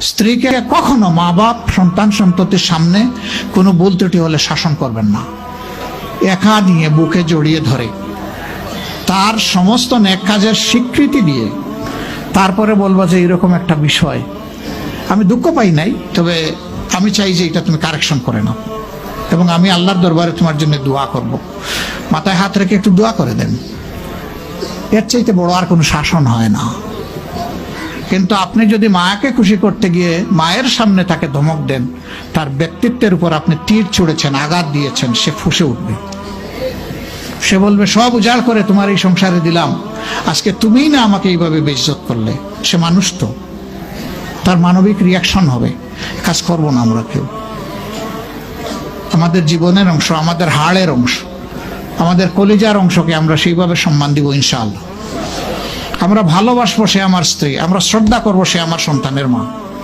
স্ত্রীকে কখনো মা বাপ সন্তান সন্ততির সামনে কোনো ভুল ত্রুটি হলে শাসন করবেন না। একা নিয়ে বুকে জড়িয়ে ধরে তার সমস্ত নেক কাজের স্বীকৃতি দিয়ে তারপরে বলবো যে এরকম একটা বিষয় আমি দুঃখ পাই নাই, তবে আমি চাই যে এটা তুমি কারেকশন করে নাও এবং আমি আল্লাহর দরবারে তোমার জন্য দোয়া করব। মাথায় হাত রেখে একটু দোয়া করে দেন। এর চাইতে বড় আর কোনো শাসন হয় না। কিন্তু আপনি যদি মাকে খুশি করতে গিয়ে মায়ের সামনে তাকে ধমক দেন, তার ব্যক্তিত্বের উপর আপনি তীর ছুঁড়েছেন, আঘাত দিয়েছেন, সে ফুঁসে উঠবে। সে বলবে সব উজাড় করে তোমার এই সংসারে দিলাম, আজকে তুমিই না আমাকে এইভাবে বেইজ্জত করলে। সে মানুষ তো, তার মানবিক রিয়াকশন হবে। কাজ করবো না আমরা কেউ। আমাদের জীবনের অংশ, আমাদের হাড়ের অংশ, আমাদের কলিজার অংশকে আমরা সেইভাবে সম্মান দিব ইনশাআল্লাহ। আমরা ভালোবাসবো সে আমার স্ত্রী, আমরা শ্রদ্ধা করবো সে আমার সন্তানের মা।